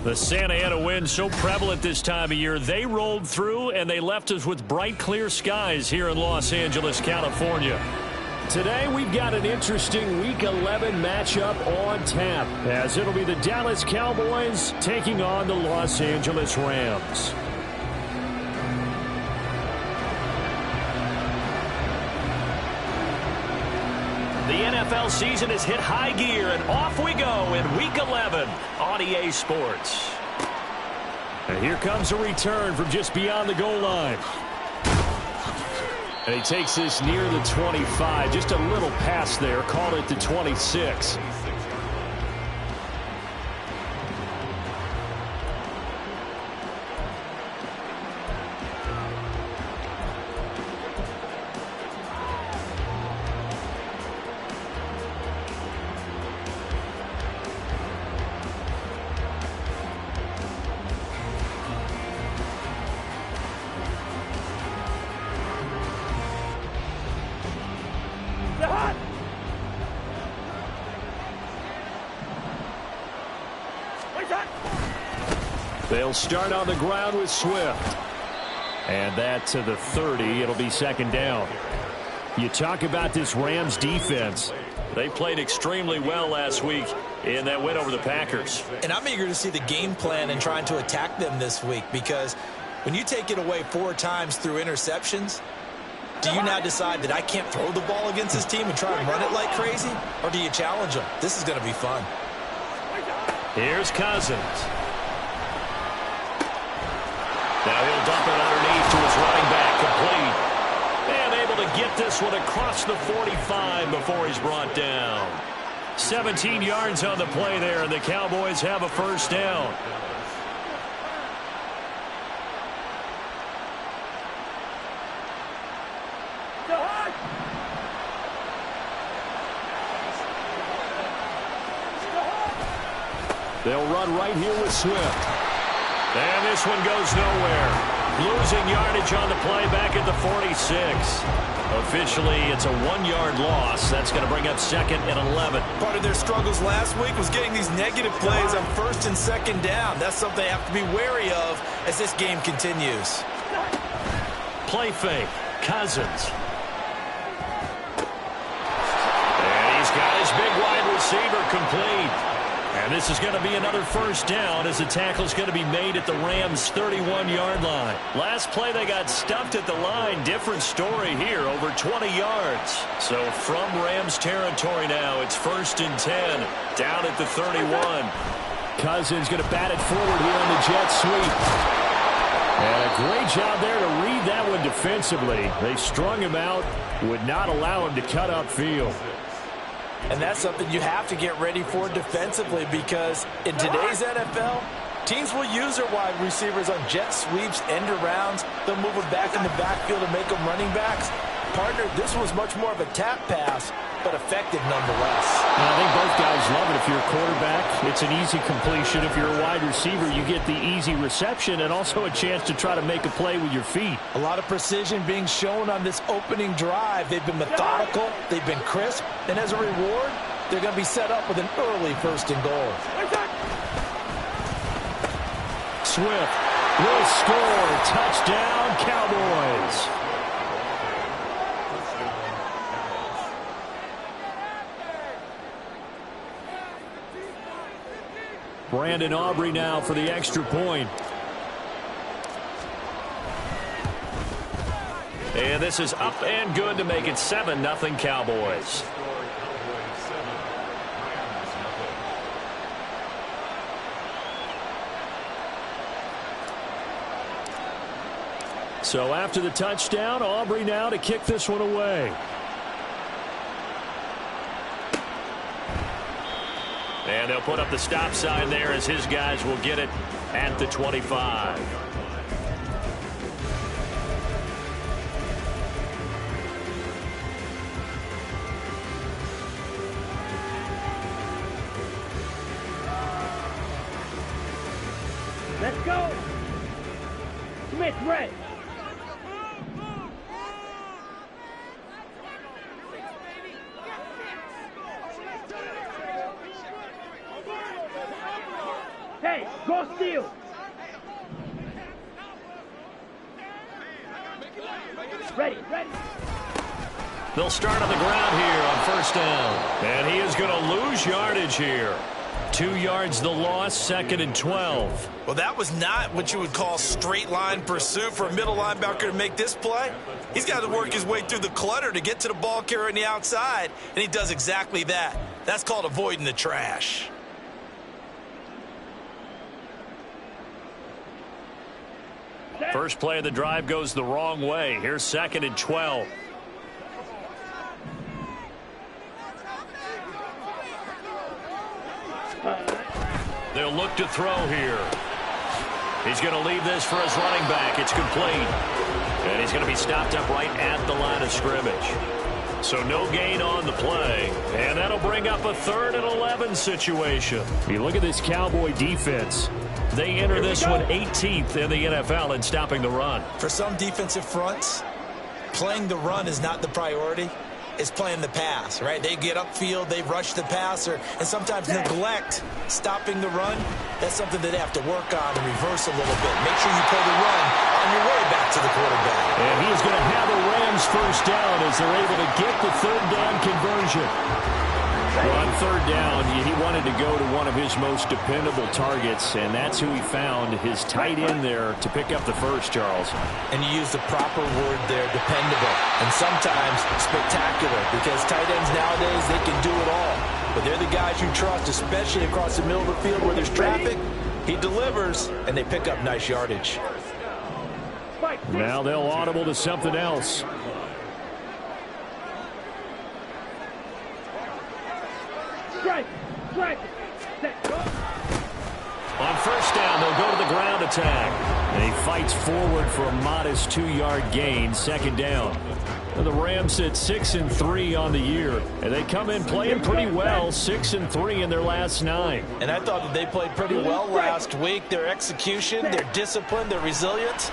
The Santa Ana wind so prevalent this time of year. They rolled through and they left us with bright, clear skies here in Los Angeles, California. Today we've got an interesting Week 11 matchup on tap, as it'll be the Dallas Cowboys taking on the Los Angeles Rams. The NFL season has hit high gear, and off we go in Week 11 on EA Sports. And here comes a return from just beyond the goal line. And he takes this near the 25. Just a little pass there. Called it the 26. They'll start on the ground with Swift. And that to the 30. It'll be second down. You talk about this Rams defense. They played extremely well last week in that win over the Packers. And I'm eager to see the game plan and trying to attack them this week, because when you take it away 4 times through interceptions, do you now decide that I can't throw the ball against this team and try and run it like crazy? Or do you challenge them? This is going to be fun. Here's Cousins. Now he'll dump it underneath to his running back, complete. And able to get this one across the 45 before he's brought down. 17 yards on the play there, and the Cowboys have a first down. They'll run right here with Swift. And this one goes nowhere. Losing yardage on the play back at the 46. Officially, it's a 1-yard loss. That's going to bring up second and 11. Part of their struggles last week was getting these negative plays on first and second down. That's something they have to be wary of as this game continues. Play fake. Cousins. And he's got his big wide receiver complete. And this is going to be another first down, as the tackle's going to be made at the Rams' 31-yard line. Last play they got stuffed at the line. Different story here, over 20 yards. So from Rams territory now, it's first and 10, down at the 31. Cousins going to bat it forward here on the jet sweep. And a great job there to read that one defensively. They strung him out, would not allow him to cut upfield. And that's something you have to get ready for defensively, because in today's NFL, teams will use their wide receivers on jet sweeps, end arounds. They'll move them back in the backfield and make them running backs. Partner, this was much more of a tap pass, but effective nonetheless. And I think both guys love it. If you're a quarterback, it's an easy completion. If you're a wide receiver, you get the easy reception and also a chance to try to make a play with your feet. A lot of precision being shown on this opening drive. They've been methodical, they've been crisp, and as a reward, they're going to be set up with an early first and goal. Swift will score. Touchdown, Cowboys. Brandon Aubrey now for the extra point. And this is up and good to make it 7-0 Cowboys. So after the touchdown, Aubrey now to kick this one away. And they'll put up the stop sign there as his guys will get it at the 25. Let's go. Smith, red. Hey, go steal. Ready. They'll start on the ground here on first down. And he is going to lose yardage here. 2 yards the loss, 2nd and 12. Well, that was not what you would call straight line pursuit for a middle linebacker to make this play. He's got to work his way through the clutter to get to the ball carrier on the outside, and he does exactly that. That's called avoiding the trash. First play of the drive goes the wrong way. Here's 2nd and 12. They'll look to throw here. He's going to leave this for his running back. It's complete. And he's going to be stopped up right at the line of scrimmage. So no gain on the play. And that'll bring up a 3rd and 11 situation. You look at this Cowboy defense. They enter this one 18th in the NFL in stopping the run. For some defensive fronts, playing the run is not the priority. It's playing the pass, right? They get upfield, they rush the passer, and sometimes neglect stopping the run. That's something that they have to work on and reverse a little bit. Make sure you play the run on your way back to the quarterback. And he is going to have a Rams first down as they're able to get the 3rd down conversion. Well, on 3rd down, he wanted to go to one of his most dependable targets, and that's who he found, his tight end there, to pick up the first, Charles. And you use the proper word there, dependable, and sometimes spectacular, because tight ends nowadays, they can do it all. But they're the guys you trust, especially across the middle of the field where there's traffic. He delivers, and they pick up nice yardage. Now they'll audible to something else. On first down, they'll go to the ground attack. And he fights forward for a modest 2-yard gain, 2nd down. And the Rams at 6-3 on the year. And they come in playing pretty well, 6-3 in their last 9. And I thought that they played pretty well last week. Their execution, their discipline, their resilience,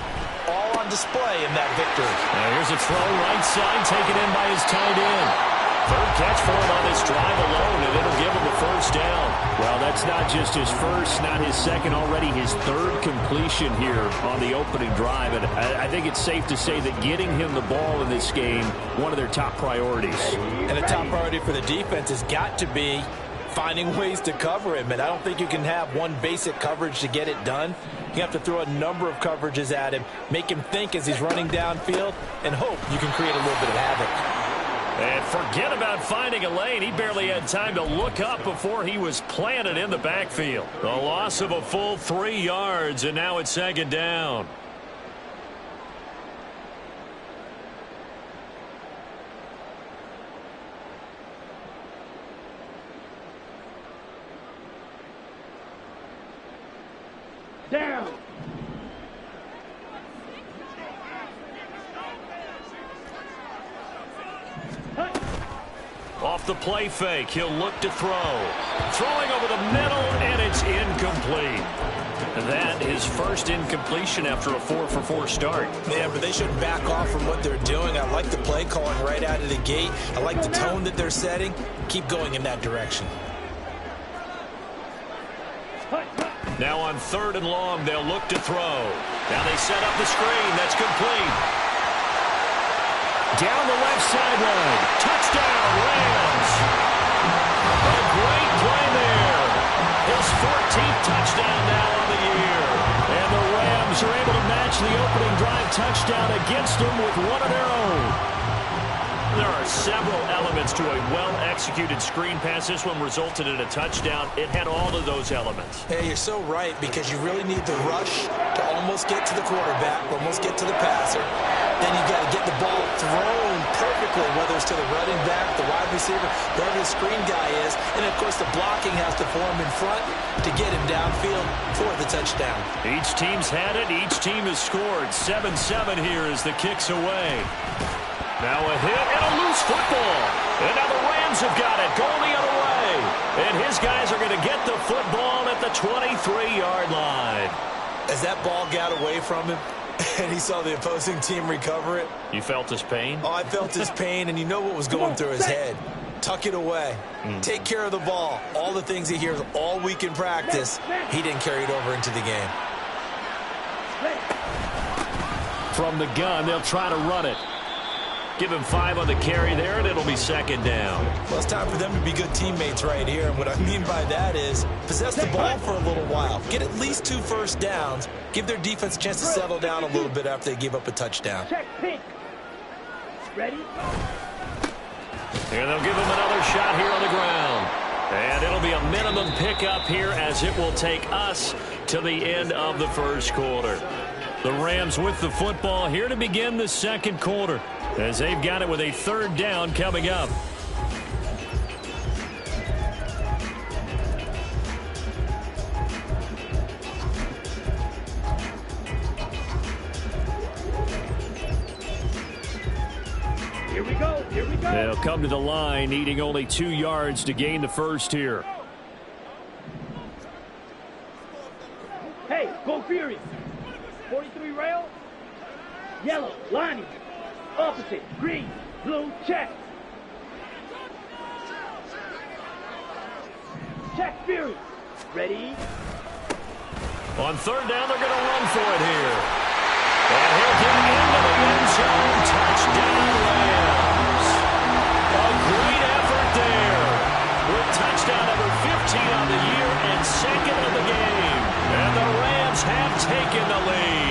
all on display in that victory. Now here's a throw right side, taken in by his tight end. 3rd catch for him on this drive alone, and it'll give him the first down. Well, that's not just his first, not his second, already his 3rd completion here on the opening drive. And I think it's safe to say that getting him the ball in this game, one of their top priorities. And a top priority for the defense has got to be finding ways to cover him. And I don't think you can have one basic coverage to get it done. You have to throw a number of coverages at him, make him think as he's running downfield, and hope you can create a little bit of havoc. And forget about finding a lane. He barely had time to look up before he was planted in the backfield. The loss of a full 3 yards, and now it's 2nd down. Down. Off the play fake, he'll look to throw. Throwing over the middle, and it's incomplete. That is first incompletion after a 4-for-4 start. Yeah, but they shouldn't back off from what they're doing. I like the play calling right out of the gate. I like the tone that they're setting. Keep going in that direction. Now on 3rd and long, they'll look to throw. Now they set up the screen. That's complete. Down the left sideline. Touchdown, Rams. A great play there. His 14th touchdown now on the year. And the Rams are able to match the opening drive touchdown against them with one of their own. There are several elements to a well-executed screen pass. This one resulted in a touchdown. It had all of those elements. Hey, you're so right, because you really need the rush to almost get to the quarterback, almost get to the passer. Then you got to get the ball thrown perfectly, whether it's to the running back, the wide receiver, wherever the screen guy is. And, of course, the blocking has to form in front to get him downfield for the touchdown. Each team's had it. Each team has scored. 7-7 here as the kick's away. Now a hit and a loose football. And now the Rams have got it, going the other way. And his guys are going to get the football at the 23-yard line. As that ball got away from him, and he saw the opposing team recover it. You felt his pain? Oh, I felt his pain, and you know what was going through his head. Tuck it away. Take care of the ball. All the things he hears all week in practice, he didn't carry it over into the game. From the gun, they'll try to run it. Give him 5 on the carry there, and it'll be second down. Well, it's time for them to be good teammates right here. And what I mean by that is possess the ball for a little while. Get at least 2 first downs. Give their defense a chance to settle down a little bit after they give up a touchdown. Check pink. Ready? And they'll give him another shot here on the ground. And it'll be a minimum pickup here as it will take us to the end of the first quarter. The Rams with the football here to begin the second quarter, as they've got it with a third down coming up. Here we go. Here we go. They'll come to the line, needing only 2 yards to gain the first here. Hey, go Fury. 43 rail. Yellow, lining. Opposite, green, blue, check. Check Fury. Ready? On third down, they're going to run for it here. And he'll get into the end zone. Touchdown, Rams. A great effort there. With touchdown number 15 on the year and second of the game. And the Rams have taken the lead.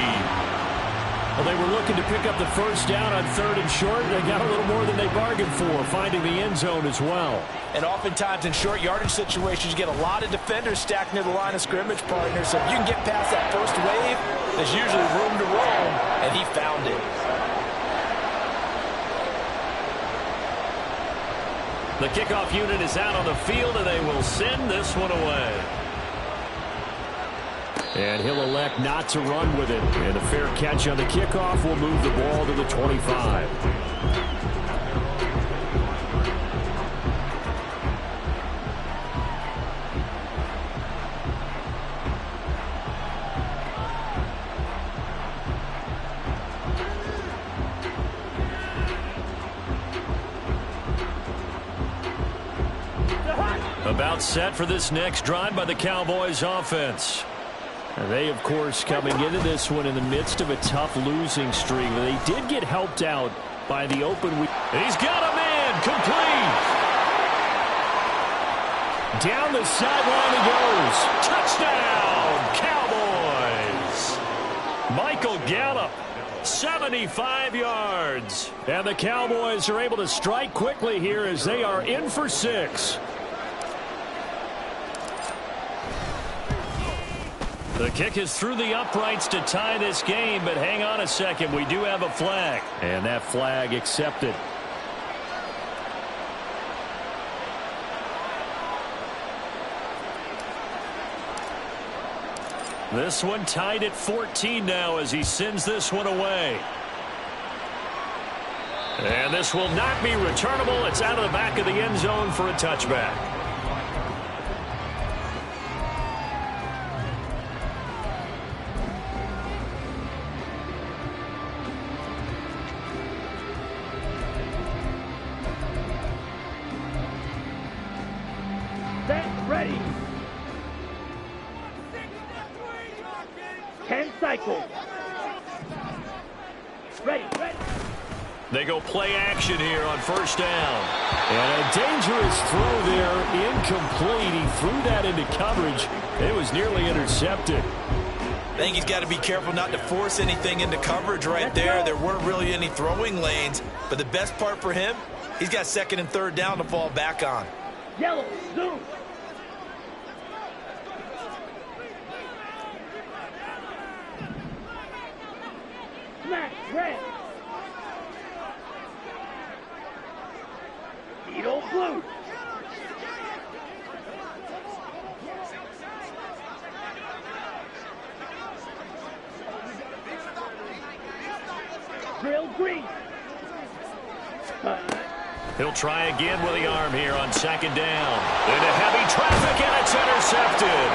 Well, they were looking to pick up the first down on third and short. They got a little more than they bargained for, finding the end zone as well. And oftentimes in short yardage situations, you get a lot of defenders stacked near the line of scrimmage, partner. So if you can get past that first wave, there's usually room to roam, and he found it. The kickoff unit is out on the field, and they will send this one away. And he'll elect not to run with it. And a fair catch on the kickoff will move the ball to the 25. About set for this next drive by the Cowboys offense. And they, of course, coming into this one in the midst of a tough losing streak. They did get helped out by the open week. He's got a man complete. Down the sideline he goes. Touchdown, Cowboys. Michael Gallup, 75 yards. And the Cowboys are able to strike quickly here as they are in for 6. The kick is through the uprights to tie this game, but hang on a second. We do have a flag. And that flag accepted. This one tied at 14 now as he sends this one away. And this will not be returnable. It's out of the back of the end zone for a touchback. Ready. 10 cycles. Ready. They go play action here on first down. And a dangerous throw there, incomplete. He threw that into coverage. It was nearly intercepted. I think he's got to be careful not to force anything into coverage right there. There weren't really any throwing lanes. But the best part for him, he's got second and third down to fall back on. Yellow, zoom. Smash, red. Edo blue. Drill green. He'll try again with the arm here on second down. Into heavy traffic, and it's intercepted.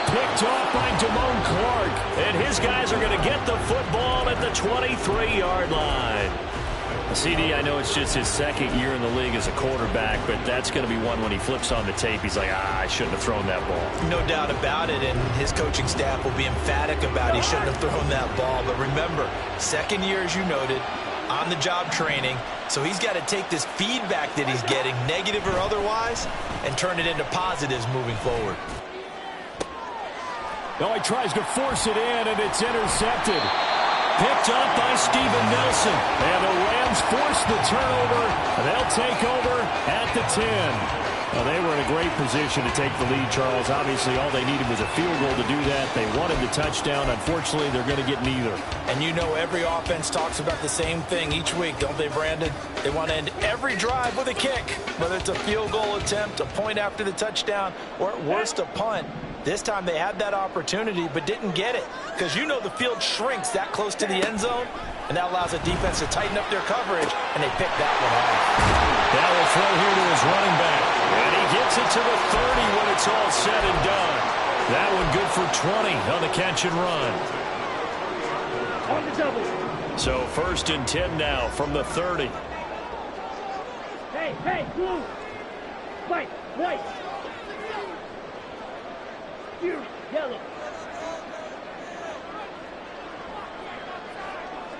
Picked off by Damone Clark, and his guys are going to get the football at the 23-yard line. CD, I know it's just his second year in the league as a quarterback, but that's going to be one when he flips on the tape, he's like, I shouldn't have thrown that ball. No doubt about it, and his coaching staff will be emphatic about he shouldn't have thrown that ball. But remember, second year, as you noted, on-the-job training, so he's got to take this feedback that he's getting, negative or otherwise, and turn it into positives moving forward. Oh, he tries to force it in, and it's intercepted. Picked up by Steven Nelson. And the Rams force the turnover, and they'll take over at the 10. Well, they were in a great position to take the lead, Charles. Obviously, all they needed was a field goal to do that. They wanted the touchdown. Unfortunately, they're going to get neither. And you know every offense talks about the same thing each week, don't they, Brandon? They want to end every drive with a kick, whether it's a field goal attempt, a point after the touchdown, or at worst a punt. This time they had that opportunity but didn't get it because you know the field shrinks that close to the end zone, and that allows the defense to tighten up their coverage, and they picked that one off. Now will throw here to his running back, and he gets it to the 30 when it's all said and done. That one good for 20 on the catch and run. On the double. So 1st and 10 now from the 30. Hey, blue. White. Yellow.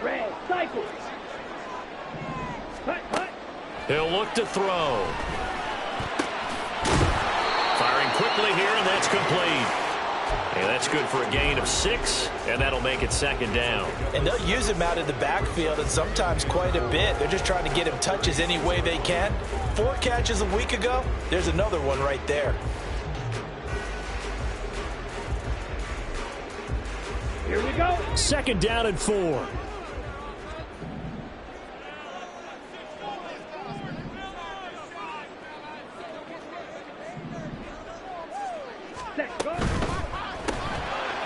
Red. Cycle. Hut. He'll look to throw. Firing quickly here, and that's complete. And that's good for a gain of 6, and that'll make it 2nd down. And they'll use him out of the backfield, and sometimes quite a bit. They're just trying to get him touches any way they can. 4 catches a week ago. There's another one right there. Here we go. 2nd down and 4.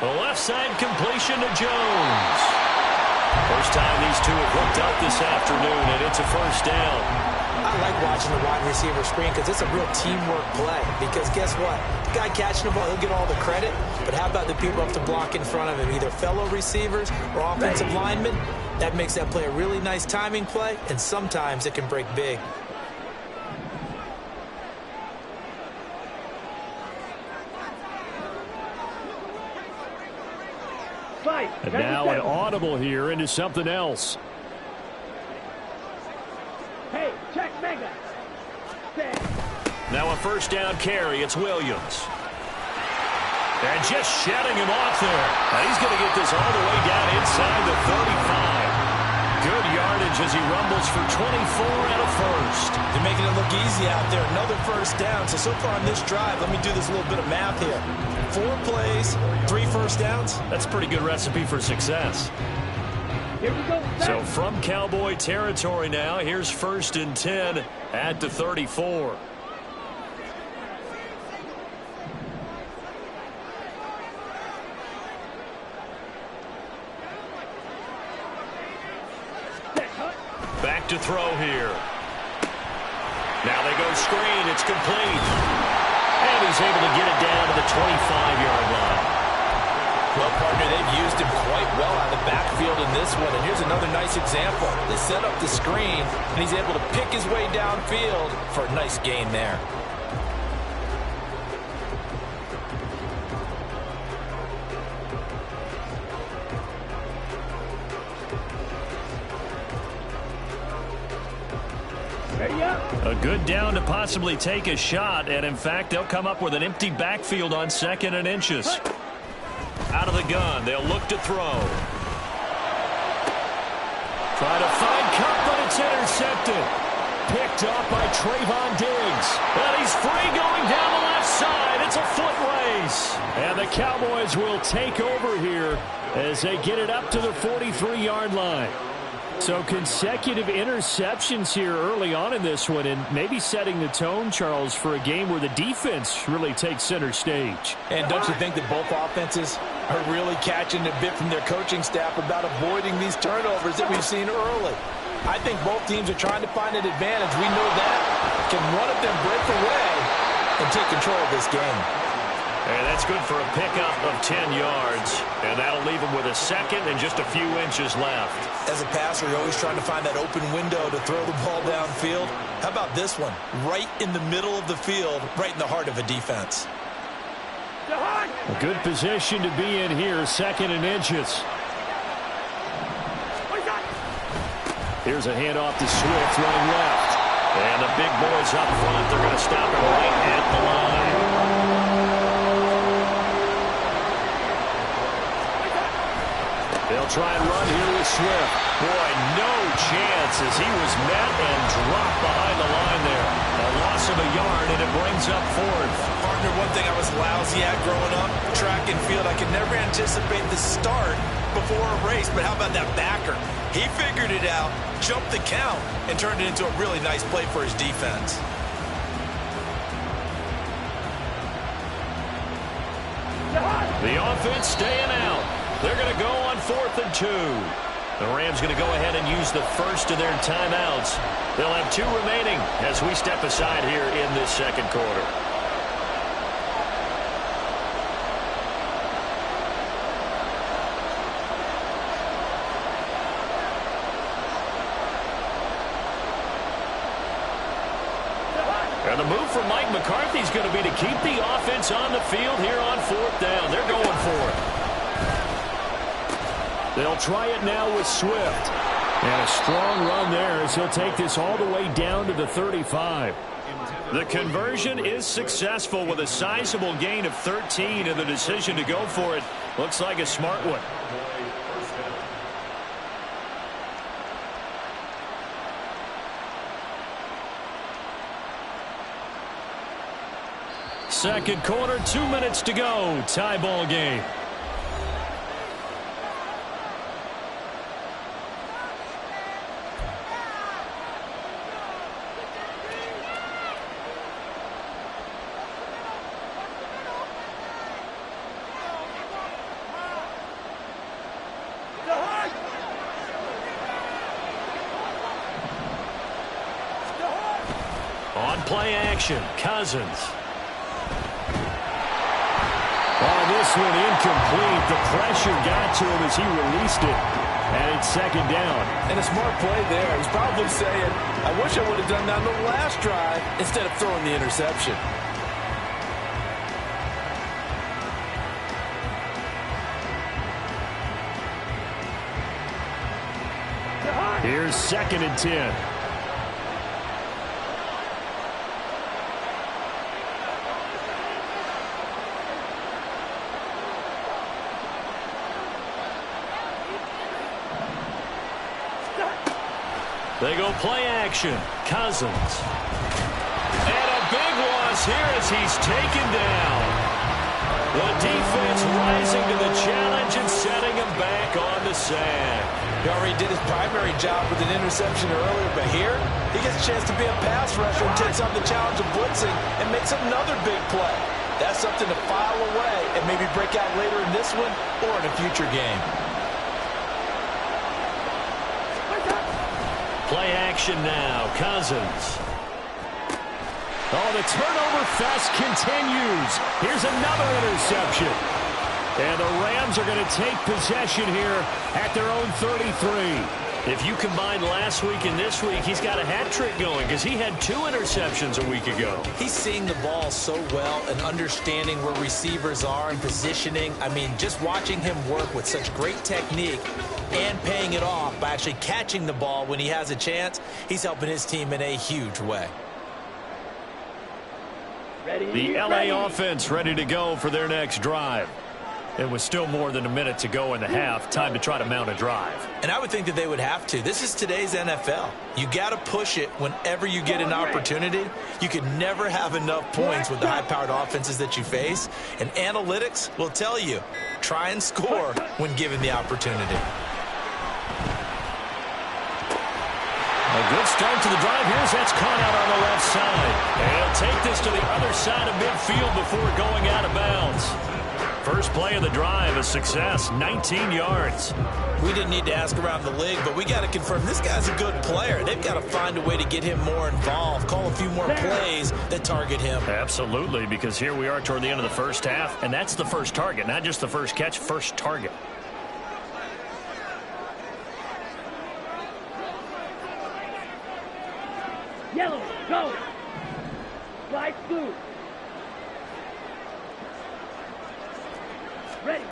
The left side completion to Jones. First time these two have hooked up this afternoon, and it's a 1st down. I like watching the wide receiver screen because it's a real teamwork play. Because guess what? The guy catching the ball, he'll get all the credit. But how about the people up to block in front of him, either fellow receivers or offensive linemen? That makes that play a really nice timing play, and sometimes it can break big. And now an audible here into something else. Hey, check mega. Now a 1st down carry. It's Williams. And just shutting him off there. Now he's going to get this all the way down inside the 35. Good yardage as he rumbles for 24 and a 1st. They're making it look easy out there. Another 1st down. So far on this drive, let me do this little bit of math here. 4 plays, 3 1st downs. That's a pretty good recipe for success. Here we go. So from Cowboy territory now, here's 1st and 10 at the 34. Back to throw here. Now they go screen. It's complete. And he's able to get it down to the 25-yard line. Well, partner, they've used him quite well out of the backfield in this one. And here's another nice example. They set up the screen, and he's able to pick his way downfield for a nice gain there. A good down to possibly take a shot, and in fact, they'll come up with an empty backfield on 2nd and inches. Out of the gun, they'll look to throw. Try to find Cup, but it's intercepted. Picked up by Trayvon Diggs. And he's free going down the left side. It's a foot race. And the Cowboys will take over here as they get it up to the 43-yard line. So consecutive interceptions here early on in this one, and maybe setting the tone, Charles, for a game where the defense really takes center stage. And don't you think that both offenses are really catching a bit from their coaching staff about avoiding these turnovers that we've seen early? I think both teams are trying to find an advantage. We know that. Can one of them break away and take control of this game? And that's good for a pickup of 10 yards. And that'll leave him with a second and just a few inches left. As a passer, you're always trying to find that open window to throw the ball downfield. How about this one? Right in the middle of the field, right in the heart of a defense. A good position to be in here, second and inches. Here's a handoff to Swift running left. And the big boys up front, they're going to stop it right at the line. They'll try and run here with Swift. Boy, no chance as he was met and dropped behind the line there. A loss of a yard, and it brings up fourth. Partner, one thing I was lousy at growing up, track and field, I could never anticipate the start before a race, but how about that backer? He figured it out, jumped the count, and turned it into a really nice play for his defense. The offense staying out. They're going to go on 4th and 2. The Rams going to go ahead and use the first of their timeouts. They'll have 2 remaining as we step aside here in this second quarter. And the move from Mike McCarthy is going to be to keep the offense on the field here on 4th down. They're going for it. They'll try it now with Swift. And a strong run there as he'll take this all the way down to the 35. The conversion is successful with a sizable gain of 13, and the decision to go for it looks like a smart one. Second quarter, 2 minutes to go. Tie ball game. On play action, Cousins. Oh, this one incomplete. The pressure got to him as he released it. And it's second down. And a smart play there. He's probably saying, I wish I would have done that on the last drive instead of throwing the interception. Here's 2nd and 10. They go play action. Cousins. And a big loss here as he's taken down. The defense rising to the challenge and setting him back on the sand. He already did his primary job with an interception earlier, but here he gets a chance to be a pass rusher and takes on the challenge of blitzing and makes another big play. That's something to file away and maybe break out later in this one or in a future game. Play action now. Cousins. Oh, the turnover fest continues. Here's another interception. And the Rams are going to take possession here at their own 33. If you combine last week and this week, he's got a hat trick going because he had 2 interceptions a week ago. He's seeing the ball so well and understanding where receivers are and positioning. I mean, just watching him work with such great technique and paying it off by actually catching the ball when he has a chance, he's helping his team in a huge way. The LA offense ready to go for their next drive. It was still more than a minute to go in the half. Time to try to mount a drive. And I would think that they would have to. This is today's NFL. You got to push it whenever you get an opportunity. You can never have enough points with the high-powered offenses that you face. And analytics will tell you, try and score when given the opportunity. A good start to the drive. Here's that's caught out on the left side. And he'll take this to the other side of midfield before going out of bounds. First play of the drive, a success, 19 yards. We didn't need to ask around the league, but we got to confirm this guy's a good player. They've got to find a way to get him more involved, call a few more plays that target him. Absolutely, because here we are toward the end of the first half, and that's the first target, not just the first catch, first target. Yellow, go. Slide blue. Ready.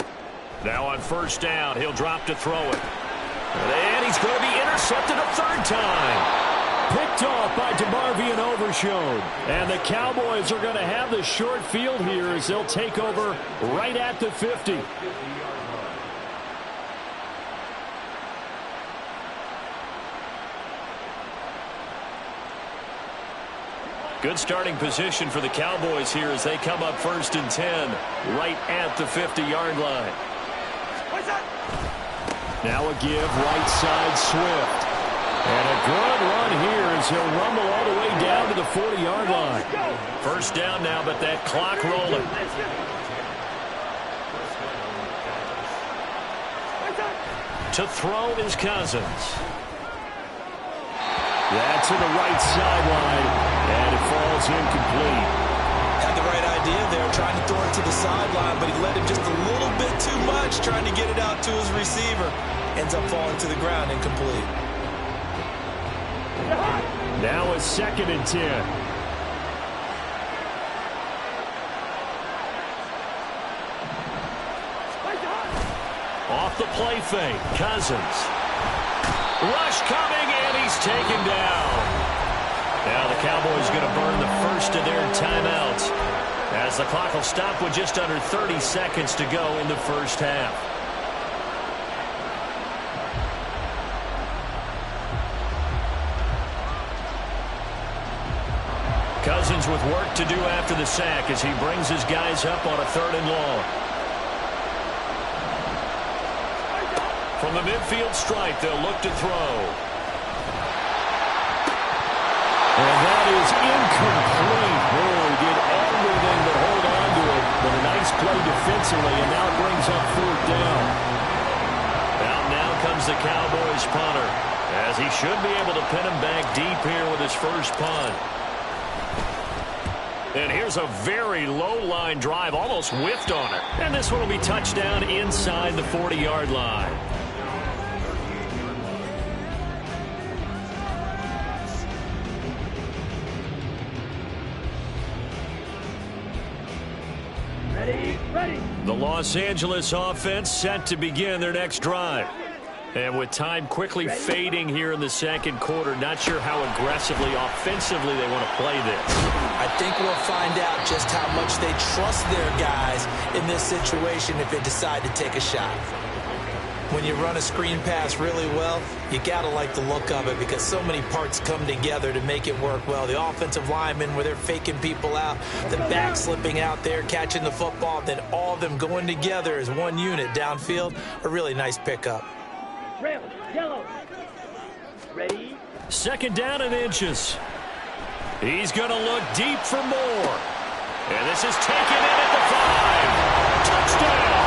Now on first down, he'll drop to throw it. And he's going to be intercepted a third time. Picked off by DeMarvion Overshown. And the Cowboys are going to have the short field here as they'll take over right at the 50. Good starting position for the Cowboys here as they come up 1st and 10 right at the 50-yard line. Now a give right side Swift. And a good run here as he'll rumble all the way down to the 40-yard line. First down now, but that clock rolling. To throw is Cousins. That's to the right sideline, and it falls incomplete. Had the right idea there, trying to throw it to the sideline, but he led him just a little bit too much, trying to get it out to his receiver. Ends up falling to the ground, incomplete. Now a 2nd and 10. Off the play fake, Cousins. Rush coming, and he's taken down. Now the Cowboys going to burn the first of their timeouts as the clock will stop with just under 30 seconds to go in the first half. Cousins with work to do after the sack as he brings his guys up on a 3rd and long. From the midfield stripe, they'll look to throw. And that is incomplete. Oh, he did everything but hold on to it. But a nice play defensively, and now it brings up 4th down. Now comes the Cowboys punter, as he should be able to pin him back deep here with his first punt. And here's a very low-line drive, almost whiffed on it. And this one will be touchdown inside the 40-yard line. Ready. The Los Angeles offense set to begin their next drive. And with time quickly fading here in the second quarter, not sure how aggressively, offensively they want to play this. I think we'll find out just how much they trust their guys in this situation if they decide to take a shot. When you run a screen pass really well, you got to like the look of it because so many parts come together to make it work well. The offensive linemen, where they're faking people out, the back slipping out there, catching the football, then all of them going together as one unit downfield, a really nice pickup. Rail, yellow. Ready. 2nd down and inches. He's going to look deep for more. And this is taken in at the 5. Touchdown.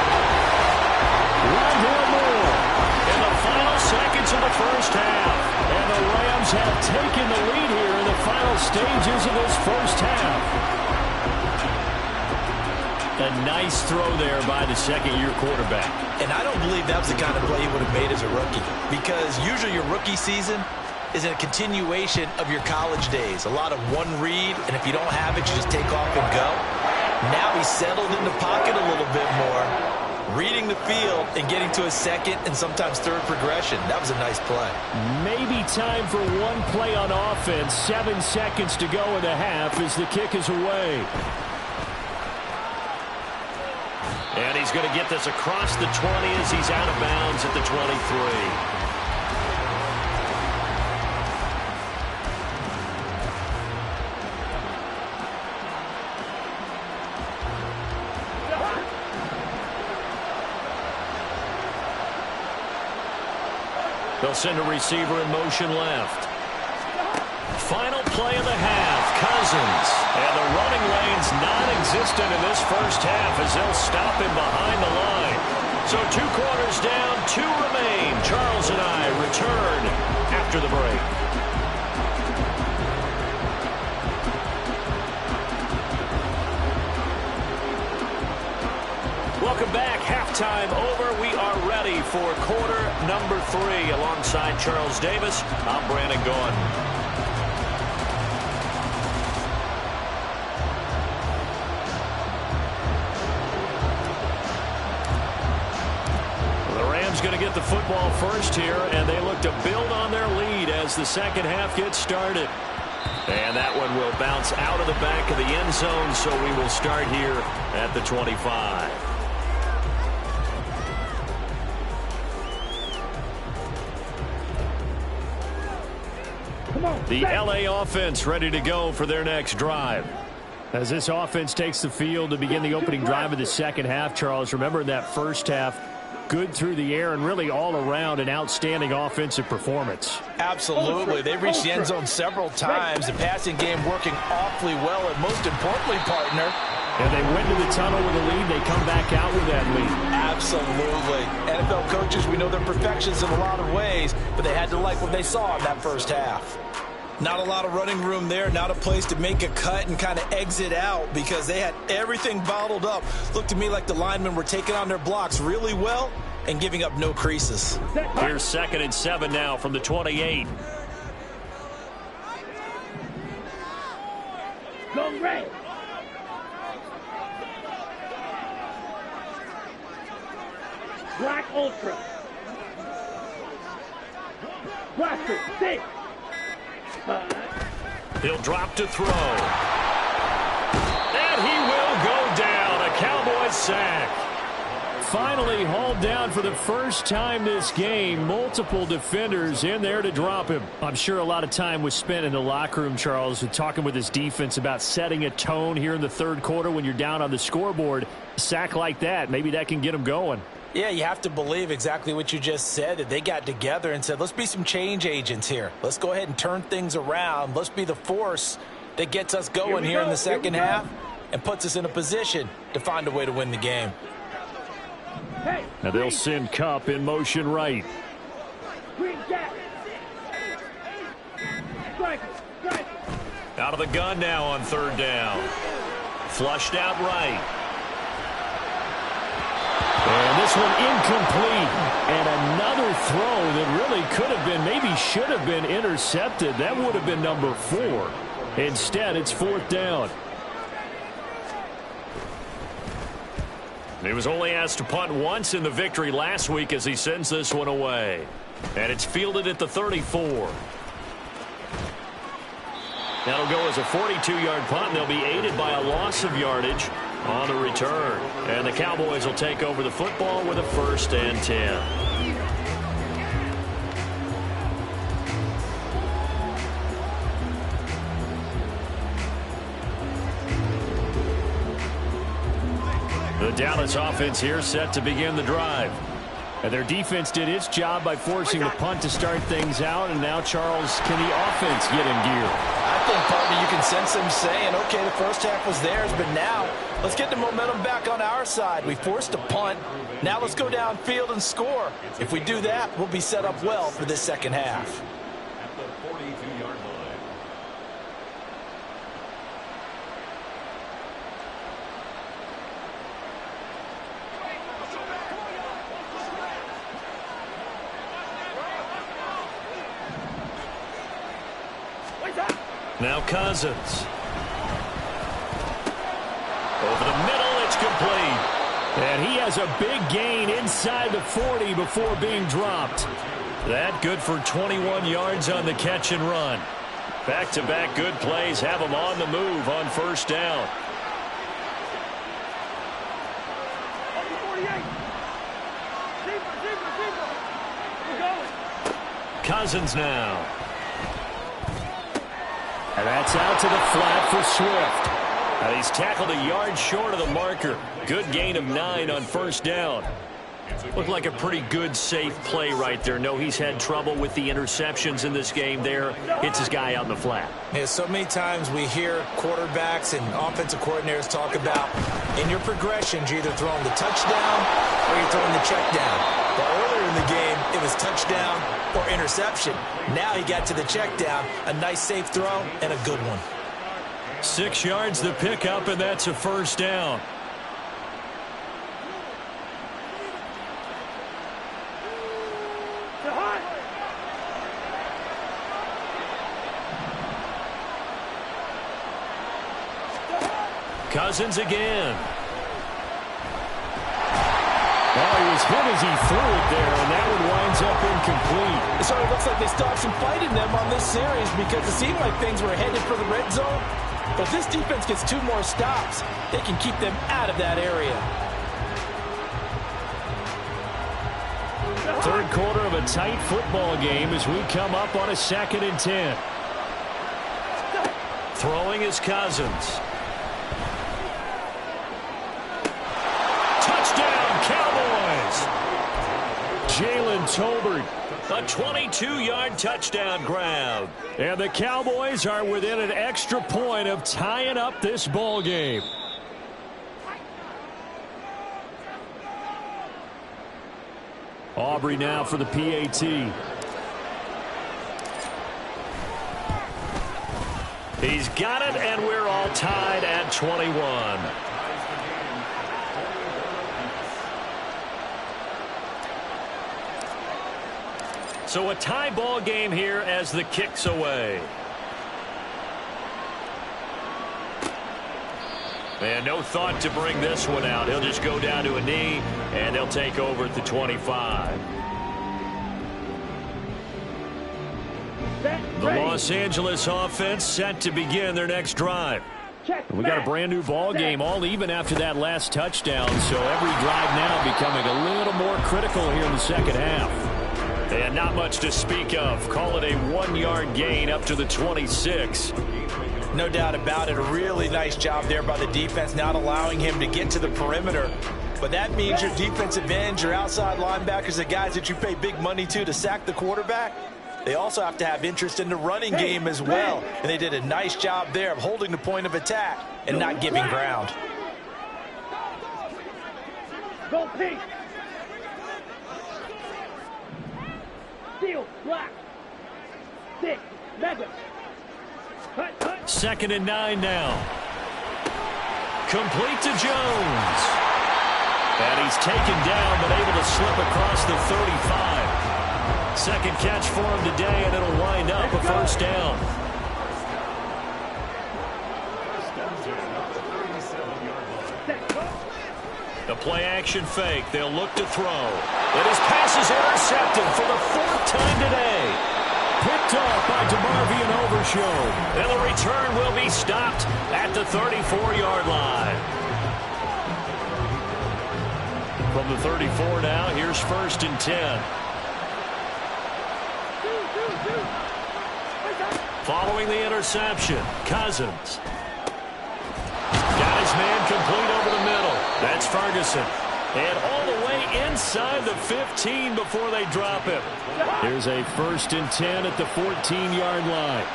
Rondale Moore in the final seconds of the first half. And the Rams have taken the lead here in the final stages of this first half. A nice throw there by the second-year quarterback. And I don't believe that was the kind of play he would have made as a rookie, because usually your rookie season is a continuation of your college days. A lot of one read, and if you don't have it, you just take off and go. Now he's settled in the pocket a little bit more, reading the field and getting to a second and sometimes third progression. That was a nice play. Maybe time for one play on offense. 7 seconds to go in the half as the kick is away. And he's going to get this across the 20 as he's out of bounds at the 23. They'll send a receiver in motion left. Final play of the half. Cousins. And the running lane's non-existent consistent in this first half as they'll stop him behind the line. So 2 quarters down, 2 remain. Charles and I return after the break. Welcome back. Halftime over. We are ready for quarter number 3. Alongside Charles Davis, I'm Brandon Gaudin. Going to get the football first here, and they look to build on their lead as the second half gets started. And that one will bounce out of the back of the end zone, so we will start here at the 25. The LA offense ready to go for their next drive. As this offense takes the field to begin the opening drive of the second half, Charles, remember in that first half, good through the air and really all around an outstanding offensive performance. Absolutely. They reached the end zone several times. The passing game working awfully well, and most importantly, partner, and they went to the tunnel with a lead. They come back out with that lead. Absolutely. NFL coaches, we know they're perfections in a lot of ways, but they had to like what they saw in that first half. Not a lot of running room there, not a place to make a cut and kind of exit out because they had everything bottled up. Looked to me like the linemen were taking on their blocks really well and giving up no creases. Here's 2nd and 7 now from the 28. Go red. Black Ultra. Blaster, 6. He'll drop to throw. And he will go down. A Cowboys sack. Finally hauled down for the first time this game. Multiple defenders in there to drop him. I'm sure a lot of time was spent in the locker room, Charles, and talking with his defense about setting a tone here in the third quarter when you're down on the scoreboard. A sack like that, maybe that can get him going. Yeah, you have to believe exactly what you just said, that they got together and said, let's be some change agents here. Let's go ahead and turn things around. Let's be the force that gets us going here in the second half and puts us in a position to find a way to win the game. Now they'll send Kupp in motion right. Out of the gun now on 3rd down. Flushed out right. And this one incomplete. And another throw that really could have been, maybe should have been intercepted. That would have been number 4. Instead, it's 4th down. He was only asked to punt once in the victory last week as he sends this one away. And it's fielded at the 34. That'll go as a 42-yard punt, and they'll be aided by a loss of yardage on the return. And the Cowboys will take over the football with a 1st and 10. The Dallas offense here set to begin the drive. And their defense did its job by forcing the punt to start things out. And now, Charles, can the offense get in gear? I think, partner, you can sense them saying, okay, the first half was theirs, but now let's get the momentum back on our side. We forced a punt. Now let's go downfield and score. If we do that, we'll be set up well for this second half. At the 42-yard line. Now Cousins. Over the middle, it's complete. And he has a big gain inside the 40 before being dropped. That good for 21 yards on the catch and run. Back-to-back good plays have him on the move on 1st down. Cousins now. And that's out to the flat for Swift. And he's tackled a yard short of the marker. Good gain of 9 on 1st down. Looked like a pretty good, safe play right there. No, he's had trouble with the interceptions in this game there. Hits his guy on the flat. Yeah, so many times we hear quarterbacks and offensive coordinators talk about in your progressions, you're either throwing the touchdown or you're throwing the check down. But earlier in the game, it was touchdown or interception. Now he got to the check down, a nice safe throw and a good one. 6 yards the pickup, and that's a first down. Cousins again. Oh, he was hit as he threw it there, and that one winds up incomplete. So it looks like they stopped some fight in them on this series because it seemed like things were headed for the red zone. But if this defense gets 2 more stops, they can keep them out of that area. Third quarter of a tight football game as we come up on a 2nd and 10. Throwing is Cousins. Jalen Tolbert, a 22-yard touchdown grab. And the Cowboys are within an extra point of tying up this ball game. Aubrey now for the PAT. He's got it, and we're all tied at 21. So a tie ball game here as the kick's away. And no thought to bring this one out. He'll just go down to a knee, and they'll take over at the 25. The Los Angeles offense set to begin their next drive. We got a brand new ball game, all even after that last touchdown. So every drive now becoming a little more critical here in the second half. And not much to speak of. Call it a 1-yard gain up to the 26. No doubt about it. A really nice job there by the defense, not allowing him to get to the perimeter. But that means your defensive ends, your outside linebackers, the guys that you pay big money to sack the quarterback, they also have to have interest in the running game as well. And they did a nice job there of holding the point of attack and not giving ground. Go pink. Steel, black. 6, mega. Cut. 2nd and 9 now. Complete to Jones. And he's taken down, but able to slip across the 35. Second catch for him today, and it'll wind up a first down. The play action fake. They'll look to throw. And his pass is intercepted for the 4th time today. Picked off by DeMarvion Overshown. And the return will be stopped at the 34-yard line. From the 34 now, here's 1st and 10. Following the interception, Cousins. Got his man complete over the middle. That's Ferguson. And all the way inside the 15 before they drop him. Here's a 1st and 10 at the 14-yard line.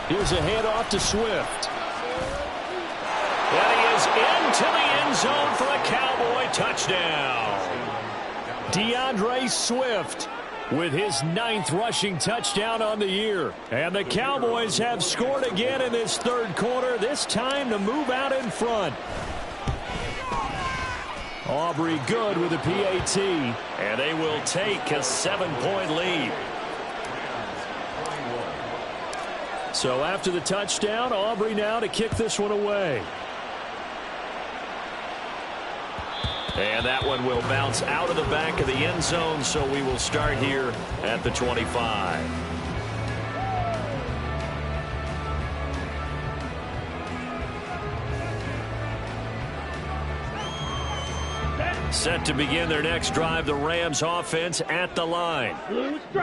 Here's a handoff to Swift. And he is into the end zone for a Cowboy touchdown. DeAndre Swift with his 9th rushing touchdown on the year. And the Cowboys have scored again in this 3rd quarter, this time to move out in front. Aubrey good with a PAT, and they will take a 7-point lead. So after the touchdown, Aubrey now to kick this one away. And that one will bounce out of the back of the end zone, so we will start here at the 25. Set to begin their next drive, the Rams offense at the line.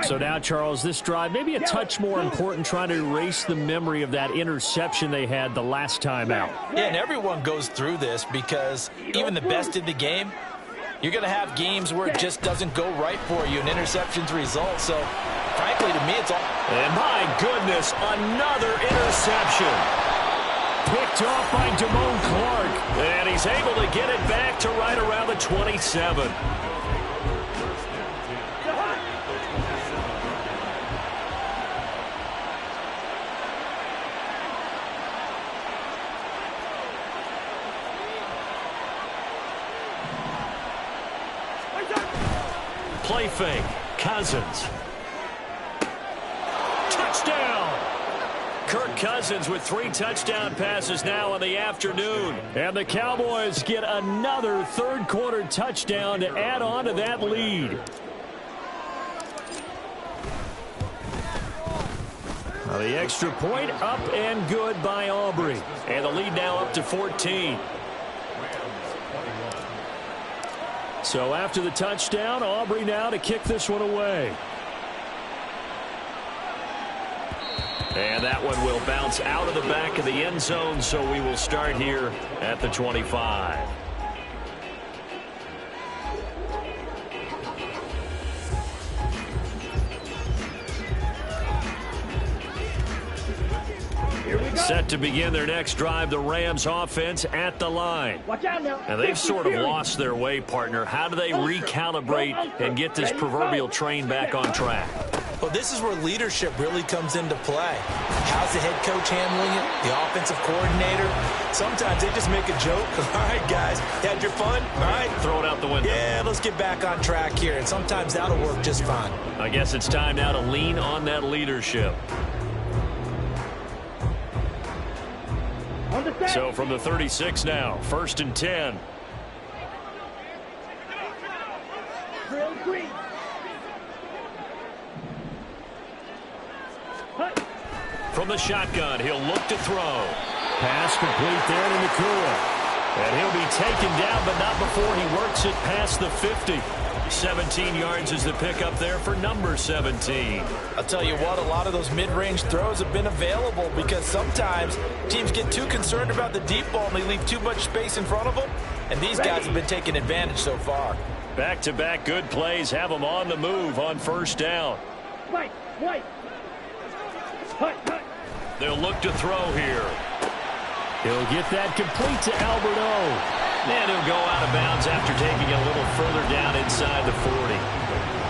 So now, Charles, this drive maybe a touch more important, trying to erase the memory of that interception they had the last time out. Yeah, and everyone goes through this because even the best in the game, you're going to have games where it just doesn't go right for you, and interceptions result. So, frankly, to me, it's all... And my goodness, another interception. Picked off by Damone Clark. And he's able to get it back to right around the 27. Play fake. Cousins. Touchdown! Kirk Cousins with 3 touchdown passes now in the afternoon. And the Cowboys get another third-quarter touchdown to add on to that lead. Now the extra point up and good by Aubrey. And the lead now up to 14. So after the touchdown, Aubrey now to kick this one away. And that one will bounce out of the back of the end zone, so we will start here at the 25. Set to begin their next drive, the Rams offense at the line. Watch out now. And they've sort of lost their way, partner. How do they recalibrate and get this proverbial train back on track? Well, this is where leadership really comes into play. How's the head coach handling it? The offensive coordinator? Sometimes they just make a joke. All right, guys, had your fun? All right. Throw it out the window. Yeah, let's get back on track here. And sometimes that'll work just fine. I guess it's time now to lean on that leadership. So from the 36 now, 1st and 10. From the shotgun, he'll look to throw. Pass complete there to Nacua. And he'll be taken down, but not before he works it past the 50. 17 yards is the pickup there for number 17. I'll tell you what, a lot of those mid-range throws have been available because sometimes teams get too concerned about the deep ball and they leave too much space in front of them. And these guys have been taking advantage so far. Back-to-back good plays have them on the move on 1st down. White. They'll look to throw here. He'll get that complete to Alberto. And he'll go out of bounds after taking it a little further down inside the 40.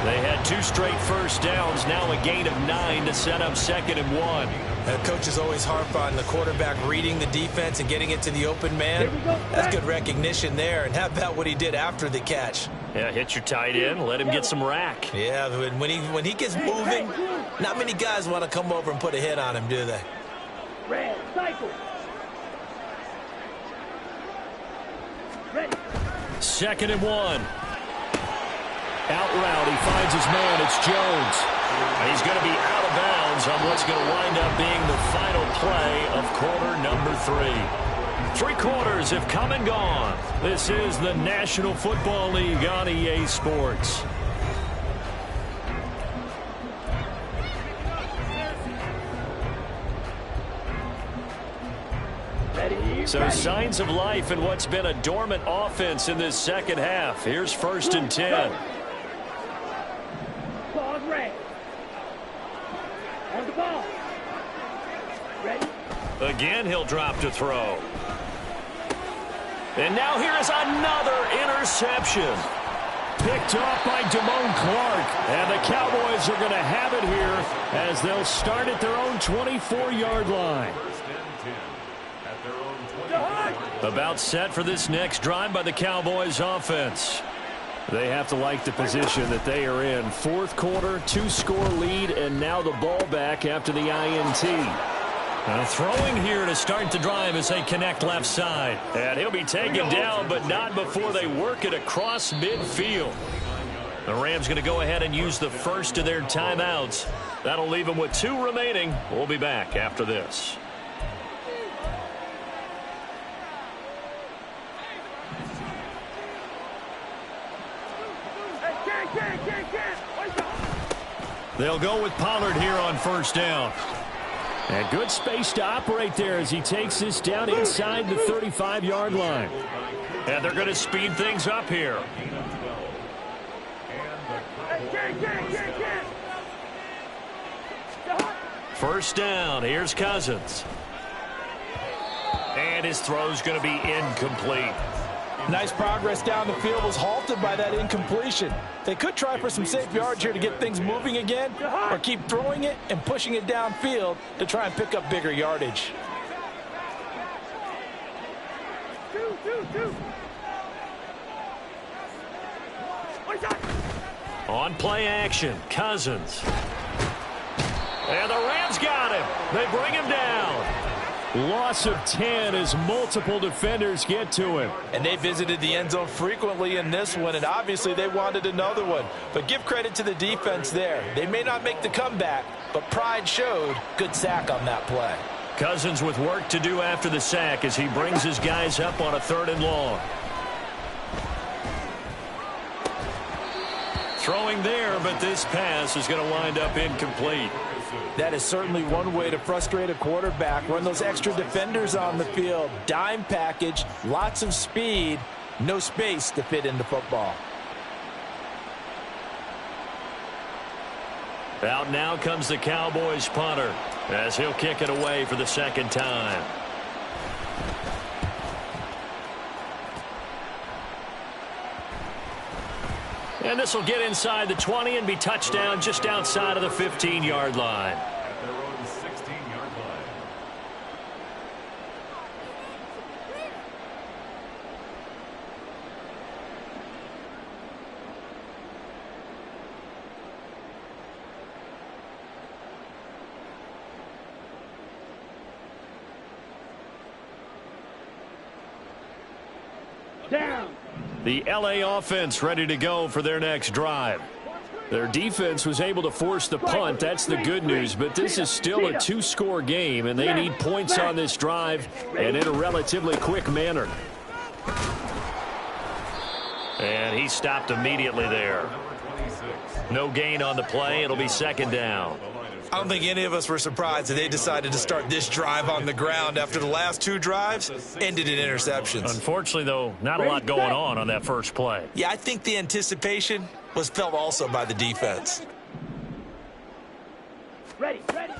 They had 2 straight first downs, now a gain of 9 to set up 2nd and 1. Coaches always harp on the quarterback reading the defense and getting it to the open man. That's good recognition there. And how about what he did after the catch? Yeah, hit your tight end, let him get some rack. Yeah, when he gets moving, not many guys want to come over and put a hit on him, do they? Red cycle. Ready. 2nd and 1. Out route, he finds his man. It's Jones. He's going to be out of bounds on what's going to wind up being the final play of quarter number 3. 3 quarters have come and gone. This is the National Football League on EA Sports. So signs of life in what's been a dormant offense in this second half. Here's 1st and 10. Ball's red. On the ball. Ready. Again, he'll drop to throw. And now here is another interception. Picked off by Damone Clark. And the Cowboys are going to have it here as they'll start at their own 24-yard line. About set for this next drive by the Cowboys offense. They have to like the position that they are in. 4th quarter, 2-score lead, and now the ball back after the INT. Now throwing here to start the drive as they connect left side. And he'll be taken down, but not before they work it across midfield. The Rams going to go ahead and use the first of their timeouts. That'll leave them with 2 remaining. We'll be back after this. They'll go with Pollard here on first down. And good space to operate there as he takes this down inside the 35-yard line. And they're going to speed things up here. First down. Here's Cousins. And his throw's going to be incomplete. Nice progress down the field was halted by that incompletion. They could try for some safe yards here to get things moving again, or keep throwing it and pushing it downfield to try and pick up bigger yardage. On play action, Cousins. And the Rams got him. They bring him down. Loss of 10 as multiple defenders get to him. And they visited the end zone frequently in this one, and obviously they wanted another one. But give credit to the defense there. They may not make the comeback, but pride showed. Good sack on that play. Cousins with work to do after the sack as he brings his guys up on a 3rd and long. Throwing there, but this pass is going to wind up incomplete. That is certainly one way to frustrate a quarterback. Run those extra defenders on the field. Dime package, lots of speed, no space to fit into football. Out now comes the Cowboys punter as he'll kick it away for the 2nd time. And this will get inside the 20 and be touchdown just outside of the 15-yard line. At their own 16-yard line. Down. The LA offense ready to go for their next drive. Their defense was able to force the punt. That's the good news, but this is still a 2-score game, and they need points on this drive and in a relatively quick manner. And he stopped immediately there. No gain on the play. It'll be 2nd down. I don't think any of us were surprised that they decided to start this drive on the ground after the last 2 drives ended in interceptions. Unfortunately, though, not a lot going on that first play. Yeah, I think the anticipation was felt also by the defense. Ready, ready.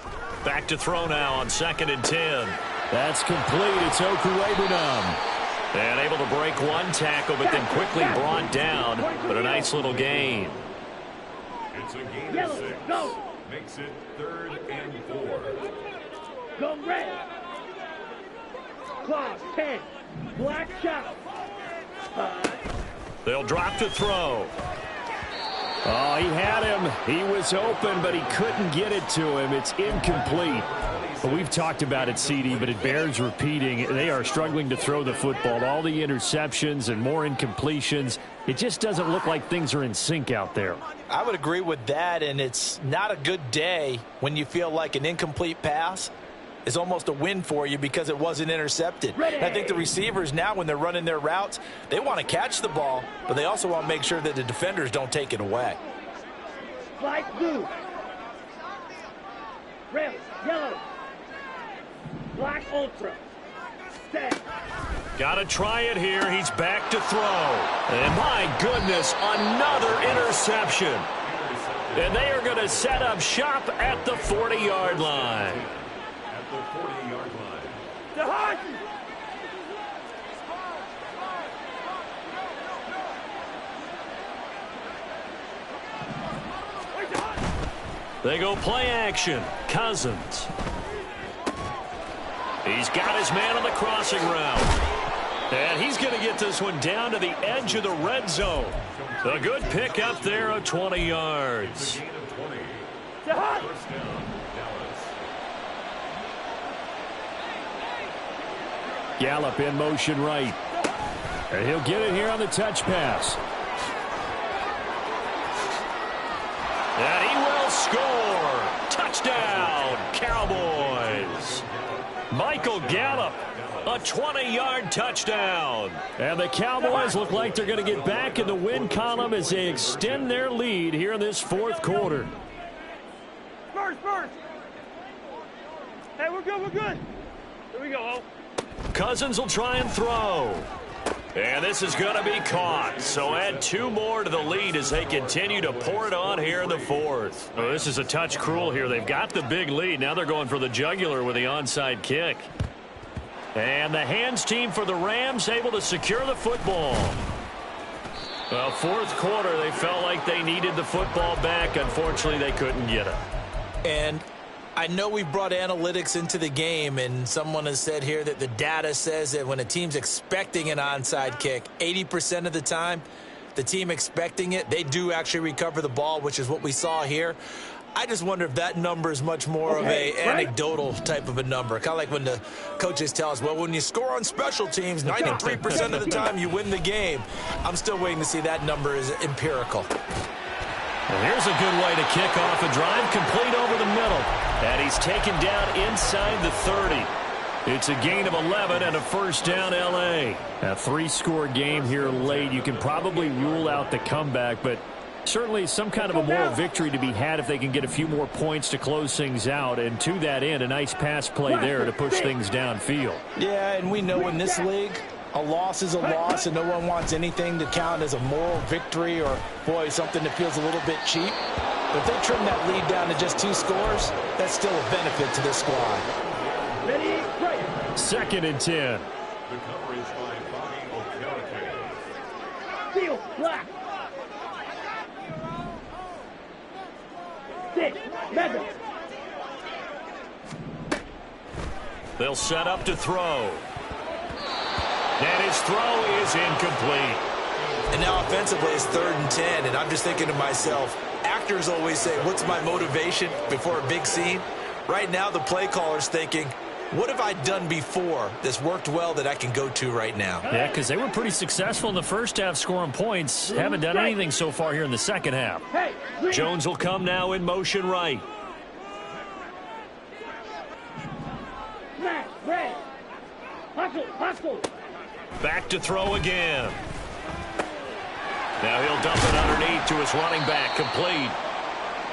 Back to throw now on 2nd and 10. That's complete. It's Okuwebunam. And able to break one tackle, but then quickly brought down. But a nice little gain. It's a gain Yellow, of 6. go. Makes it 3rd and 4. Go red. Clock 10. Black shot. They'll drop to throw. Oh, he had him. He was open, but he couldn't get it to him. It's incomplete. Well, we've talked about it, CD, but it bears repeating. They are struggling to throw the football. All the interceptions and more incompletions. It just doesn't look like things are in sync out there. I would agree with that, and it's not a good day when you feel like an incomplete pass is almost a win for you because it wasn't intercepted. And I think the receivers now, when they're running their routes, they want to catch the ball, but they also want to make sure that the defenders don't take it away. Light blue. Red, yellow. Black ultra. Set. Got to try it here. He's back to throw. And my goodness, another interception. And they are going to set up shop at the 40-yard line. At the 40-yard line. They go play action. Cousins. He's got his man on the crossing route. And he's going to get this one down to the edge of the red zone. A good pick up there of 20 yards. Gain of 20. First down, Dallas. Gallup in motion right. And he'll get it here on the touch pass. And he will score. Touchdown, Cowboys. Michael Gallup, a 20-yard touchdown. And the Cowboys look like they're going to get back in the win column as they extend their lead here in this 4th quarter. first. Hey, we're good, we're good. Here we go, Cousins will try and throw. And this is going to be caught. So add 2 more to the lead as they continue to pour it on here in the fourth. Oh, this is a touch cruel here. They've got the big lead. Now they're going for the jugular with the onside kick. And the hands team for the Rams able to secure the football. Well, fourth quarter, they felt like they needed the football back. Unfortunately, they couldn't get it. And I know we brought analytics into the game, and someone has said here that the data says that when a team's expecting an onside kick, 80% of the time, the team expecting it, they do actually recover the ball, which is what we saw here. I just wonder if that number is much more of a anecdotal type of a number. Kind of like when the coaches tell us, well, when you score on special teams, 93% of the time you win the game. I'm still waiting to see that number is empirical. Well, here's a good way to kick off a drive, complete over the middle. And he's taken down inside the 30. It's a gain of 11 and a first down, L.A. A 3-score game here late. You can probably rule out the comeback, but certainly some kind of a moral victory to be had if they can get a few more points to close things out. And to that end, a nice pass play there to push things downfield. Yeah, and we know in this league, a loss is a loss, and no one wants anything to count as a moral victory or, boy, something that feels a little bit cheap. But if they trim that lead down to just 2 scores, that's still a benefit to this squad. Ready, right. 2nd and 10. The coverage by Bobby Okereke. Seal, black. 6, measure. They'll set up to throw. And his throw is incomplete. And now offensively it's 3rd and 10, and I'm just thinking to myself, actors always say, what's my motivation before a big scene? Right now the play caller's thinking, what have I done before that's worked well that I can go to right now? Yeah, because they were pretty successful in the first half scoring points. Haven't done anything so far here in the second half. Hey, Jones will come now in motion right. smash, red. Hustle, hustle. Back to throw again. Now he'll dump it underneath to his running back, complete.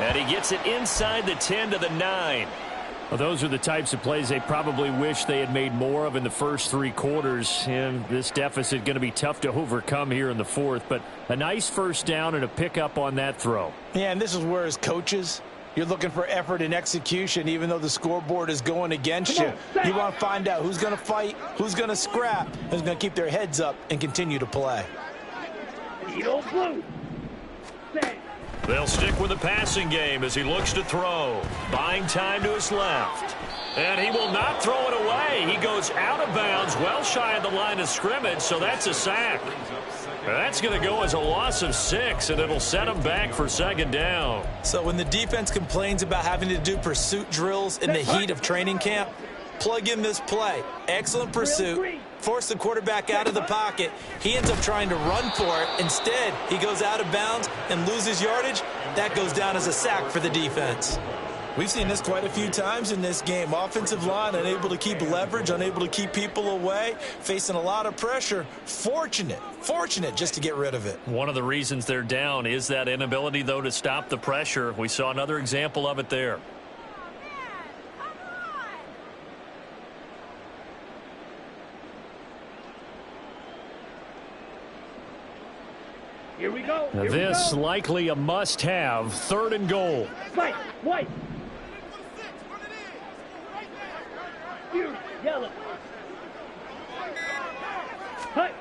And he gets it inside the 10 to the 9. Well, those are the types of plays they probably wish they had made more of in the first 3 quarters. And this deficit going to be tough to overcome here in the fourth. But a nice first down and a pickup on that throw. Yeah, and this is where as coaches, you're looking for effort and execution, even though the scoreboard is going against you. You want to find out who's going to fight, who's going to scrap, who's going to keep their heads up and continue to play. Eagle blue. Set. They'll stick with the passing game as he looks to throw. Buying time to his left. And he will not throw it away. He goes out of bounds, well shy of the line of scrimmage, so that's a sack. That's going to go as a loss of 6, and it'll set him back for 2nd down. So when the defense complains about having to do pursuit drills in the heat of training camp, plug in this play. Excellent pursuit. Force the quarterback out of the pocket. He ends up trying to run for it. Instead, he goes out of bounds and loses yardage. That goes down as a sack for the defense. We've seen this quite a few times in this game. Offensive line unable to keep leverage, unable to keep people away, facing a lot of pressure. Fortunate just to get rid of it. One of the reasons they're down is that inability, though, to stop the pressure. We saw another example of it there. Here we go. Here This we go. likely a must-have. 3rd and goal. White, white. Here, yellow. Hey.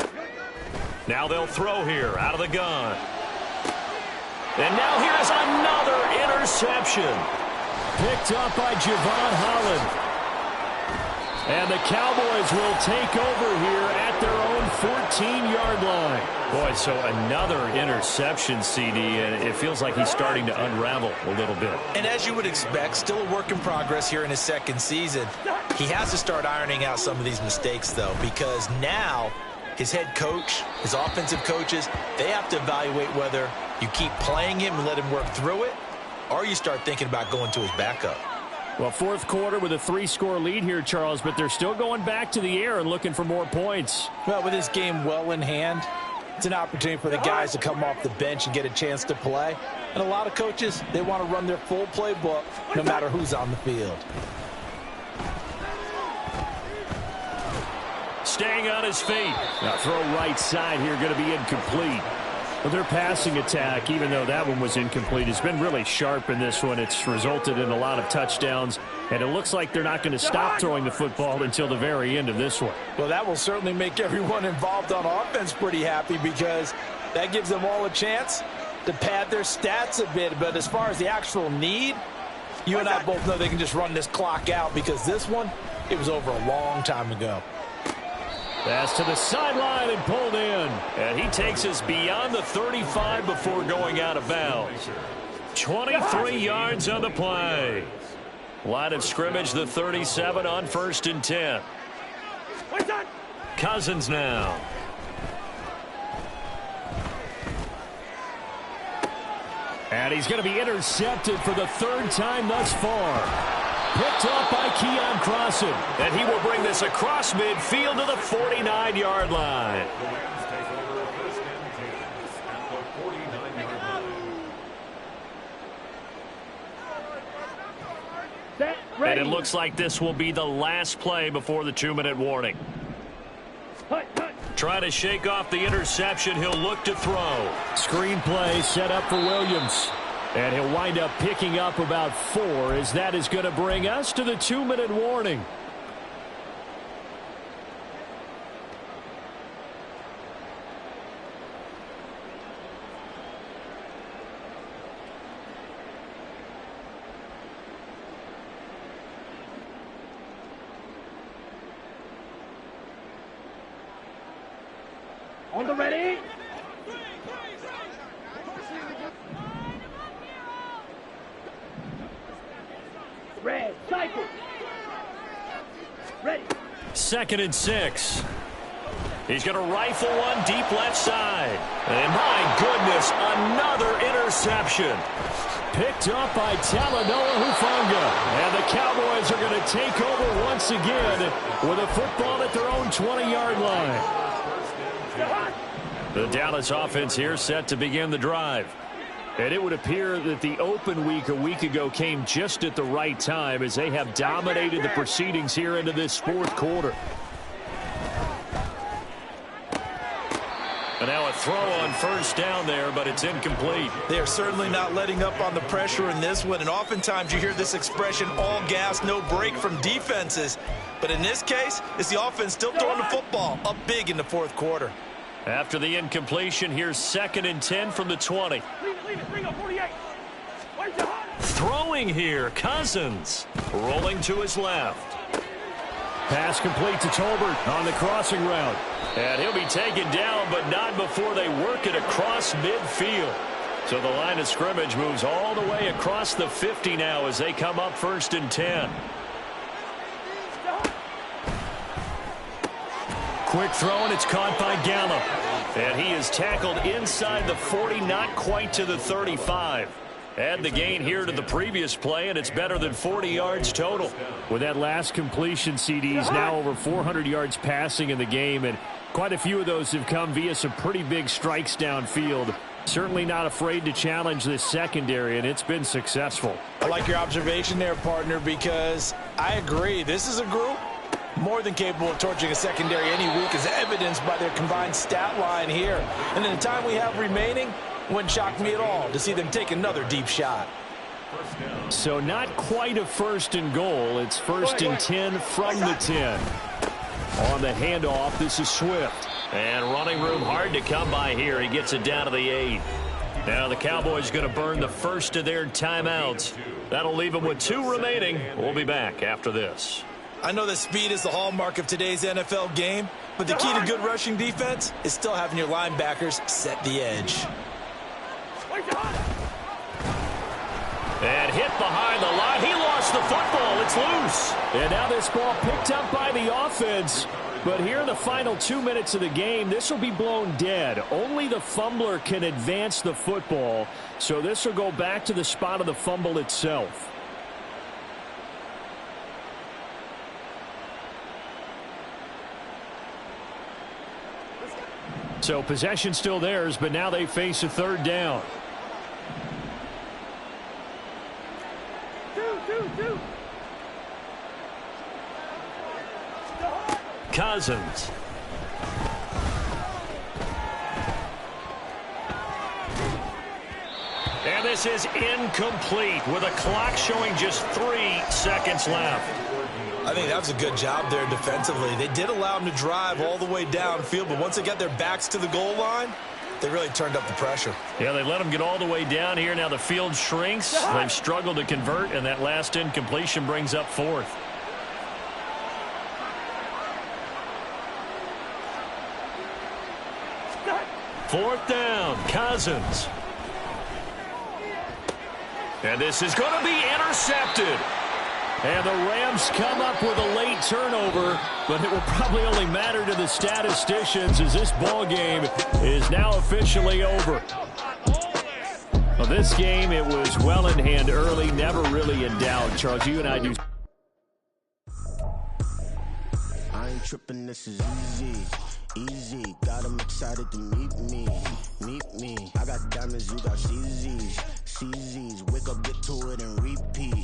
Now they'll throw here out of the gun. And now here's another interception. Picked up by Javon Holland. And the Cowboys will take over here at their own 14-yard line. Boy, so another interception, CD, and it feels like he's starting to unravel a little bit. And as you would expect, still a work in progress here in his 2nd season. He has to start ironing out some of these mistakes, though, because now his head coach, his offensive coaches, they have to evaluate whether you keep playing him and let him work through it, or you start thinking about going to his backup. Well, fourth quarter with a 3-score lead here, Charles, but they're still going back to the air and looking for more points. Well, with this game well in hand, It's an opportunity for the guys to come off the bench and get a chance to play. And a lot of coaches, they want to run their full playbook no matter who's on the field. Staying on his feet. Now throw right side here, going to be incomplete. Well, their passing attack, even though that one was incomplete, has been really sharp in this one. It's resulted in a lot of touchdowns, and it looks like they're not going to stop throwing the football until the very end of this one. Well, that will certainly make everyone involved on offense pretty happy because that gives them all a chance to pad their stats a bit. But as far as the actual need, you and I both know they can just run this clock out because this one, it was over a long time ago. Pass to the sideline and pulled in. And he takes us beyond the 35 before going out of bounds. 23 yards on the play. Line of scrimmage, the 37 on 1st and 10. Cousins now. And he's going to be intercepted for the 3rd time thus far. Picked up by Keon Crossan. And he will bring this across midfield to the 49-yard line. And it looks like this will be the last play before the 2-minute warning. Trying to shake off the interception. He'll look to throw. Screen play set up for Williams. And he'll wind up picking up about 4 as that is going to bring us to the 2-minute warning. On the ready. Red, cycle. Ready. 2nd and 6. He's going to rifle one deep left side. And my goodness, another interception. Picked up by Talanoa Hufanga. And the Cowboys are going to take over once again with a football at their own 20-yard line. The Dallas offense here set to begin the drive. And it would appear that the open week a week ago came just at the right time as they have dominated the proceedings here into this 4th quarter. And now a throw on 1st down there, but it's incomplete. They're certainly not letting up on the pressure in this one. And oftentimes you hear this expression, all gas, no break from defenses. But in this case, it's the offense still throwing the football up big in the 4th quarter. After the incompletion, here's 2nd and 10 from the 20. Throwing here, Cousins. Rolling to his left. Pass complete to Tolbert on the crossing route. And he'll be taken down, but not before they work it across midfield. So the line of scrimmage moves all the way across the 50 now as they come up 1st and 10. Quick throw, and it's caught by Gallup. And he is tackled inside the 40, not quite to the 35. Add the gain here to the previous play, and it's better than 40 yards total. With that last completion, CD's now over 400 yards passing in the game, and quite a few of those have come via some pretty big strikes downfield. Certainly not afraid to challenge this secondary, and it's been successful. I like your observation there, partner, because I agree. This is a group more than capable of torching a secondary any week, as evidenced by their combined stat line here. And in the time we have remaining, wouldn't shock me at all to see them take another deep shot. So not quite a 1st and goal. It's 1st and 10 from the 10. On the handoff, this is Swift. And running room hard to come by here. He gets it down to the 8. Now the Cowboys going to burn the first of their timeouts. That'll leave them with 2 remaining. We'll be back after this. I know that speed is the hallmark of today's NFL game, but the key to good rushing defense is still having your linebackers set the edge. And hit behind the line. He lost the football. It's loose. And now this ball picked up by the offense. But here in the final 2 minutes of the game, this will be blown dead. Only the fumbler can advance the football. So this will go back to the spot of the fumble itself. So possession still theirs, but now they face a third down. Two. Cousins. And this is incomplete with a clock showing just 3 seconds left. I think that was a good job there defensively. They did allow them to drive all the way downfield, but once they got their backs to the goal line, they really turned up the pressure. Yeah, they let them get all the way down here. Now the field shrinks. They've struggled to convert, and that last incompletion brings up 4th. Fourth down, Cousins. And this is going to be intercepted. And the Rams come up with a late turnover, but it will probably only matter to the statisticians as this ball game is now officially over. Well, this game, it was well in hand early, never really in doubt. Charles, you and I do. I ain't tripping, this is easy. Got them excited to meet me. I got diamonds, you got CZs. Wake up, get to it and repeat.